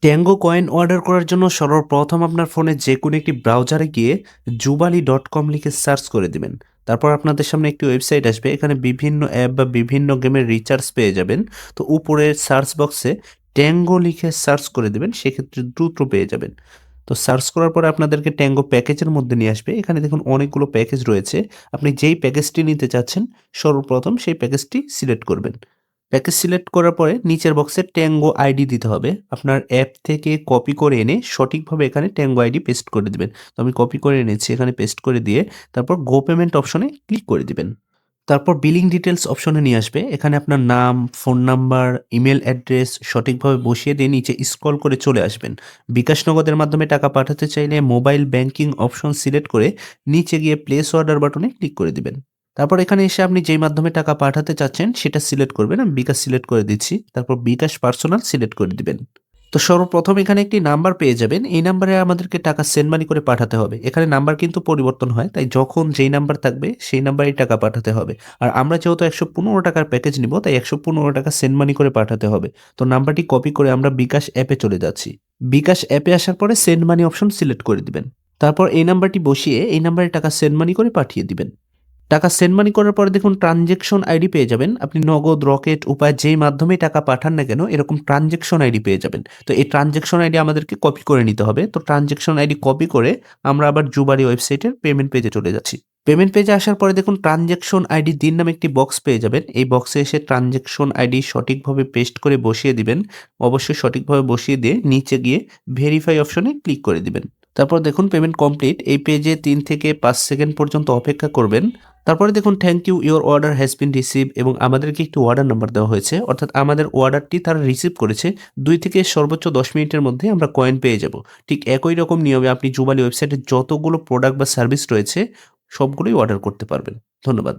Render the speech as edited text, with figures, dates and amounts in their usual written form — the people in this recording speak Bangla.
ট্যাঙ্গো কয়েন অর্ডার করার জন্য সর্বপ্রথম আপনার ফোনে যে কোনো একটি ব্রাউজারে গিয়ে জুবালি.com লিখে সার্চ করে দিবেন। তারপর আপনাদের সামনে একটি ওয়েবসাইট আসবে। এখানে বিভিন্ন অ্যাপ বা বিভিন্ন গেমের রিচার্জ পেয়ে যাবেন। তো উপরের সার্চ বক্সে ট্যাঙ্গো লিখে সার্চ করে দিবেন। সেক্ষেত্রে দ্রুত পেয়ে যাবেন। তো সার্চ করার পরে আপনাদেরকে ট্যাঙ্গো প্যাকেজের মধ্যে নিয়ে আসবে। এখানে দেখুন অনেকগুলো প্যাকেজ রয়েছে। আপনি যেই প্যাকেজটি নিতে চাচ্ছেন সর্বপ্রথম সেই প্যাকেজটি সিলেক্ট করবেন। প্যাকেজ সিলেক্ট করার পরে নিচের বক্সে ট্যাঙ্গো আইডি দিতে হবে। আপনার অ্যাপ থেকে কপি করে এনে সঠিকভাবে এখানে ট্যাঙ্গো আইডি পেস্ট করে দিবেন। তো আমি কপি করে এনেছি, এখানে পেস্ট করে দিয়ে তারপর গো পেমেন্ট অপশনে ক্লিক করে দিবেন। তারপর বিলিং ডিটেইলস অপশনে নিয়ে আসবে। এখানে আপনার নাম, ফোন নাম্বার, ইমেইল অ্যাড্রেস সঠিকভাবে বসিয়ে দিয়ে নিচে স্ক্রল করে চলে আসবেন। বিকাশ নগদের মাধ্যমে টাকা পাঠাতে চাইলে মোবাইল ব্যাংকিং অপশন সিলেক্ট করে নিচে গিয়ে প্লেস অর্ডার বাটনে ক্লিক করে দিবেন। তারপর এখানে এসে আপনি যেই মাধ্যমে টাকা পাঠাতে চাচ্ছেন সেটা সিলেক্ট করবেন। আমি বিকাশ সিলেক্ট করে দিচ্ছি। তারপর বিকাশ পার্সোনাল সিলেক্ট করে দিবেন। তো সর্বপ্রথম এখানে একটি নাম্বার পেয়ে যাবেন। এই নাম্বারে আমাদেরকে টাকা সেন্ড মানি করে পাঠাতে হবে। এখানে নাম্বার কিন্তু পরিবর্তন হয়। তাই যখন যেই নাম্বার থাকবে সেই নাম্বারেই টাকা পাঠাতে হবে। আর আমরা যেহেতু ৳১১৫ প্যাকেজ নিবো তাই ৳১১৫ সেন্ড মানি করে পাঠাতে হবে। তো নাম্বারটি কপি করে আমরা বিকাশ অ্যাপে চলে যাচ্ছি। বিকাশ অ্যাপে আসার পরে সেন্ড মানি অপশন সিলেক্ট করে দিবেন। তারপর এই নাম্বারটি বসিয়ে এই নাম্বারে টাকা সেন্ড মানি করে পাঠিয়ে দিবেন। টাকা সেন্ড মানি করার পরে দেখুন ট্রান্সেকশন আইডি পেয়ে যাবেন। আপনি নগদ, রকেট, উপায় যেই মাধ্যমেই টাকা পাঠান না কেন এরকম ট্রান্সেকশন আইডি পেয়ে যাবেন। তো এই ট্রান্সেকশন আইডি আমাদেরকে কপি করে নিতে হবে। তো ট্রান্সেকশন আইডি কপি করে আমরা আবার জুবারি ওয়েবসাইটের পেমেন্ট পেজে চলে যাচ্ছি। পেমেন্ট পেজে আসার পরে দেখুন ট্রান্সেকশন আইডি দিন নামে একটি বক্স পেয়ে যাবেন। এই বক্সে এসে ট্রান্সেকশন আইডি সঠিকভাবে পেস্ট করে বসিয়ে দিবেন। অবশ্যই সঠিকভাবে বসিয়ে দিয়ে নিচে গিয়ে ভেরিফাই অপশনে ক্লিক করে দিবেন। তারপর দেখুন পেমেন্ট কমপ্লিট। এই পেজে ৩ থেকে ৫ সেকেন্ড পর্যন্ত অপেক্ষা করবেন। তারপরে দেখুন thank you your order has been receive এবং আমাদেরকে একটি অর্ডার নাম্বার দেওয়া হয়েছে। অর্থাৎ আমাদের অর্ডারটি তারা রিসিভ করেছে। ২ থেকে সর্বোচ্চ ১০ মিনিটের মধ্যে আমরা কয়েন পেয়ে যাব। ঠিক একই রকম নিয়মে আপনি জুবালি ওয়েবসাইটে যতগুলো প্রোডাক্ট বা সার্ভিস রয়েছে সবগুলোই অর্ডার করতে পারবেন। ধন্যবাদ।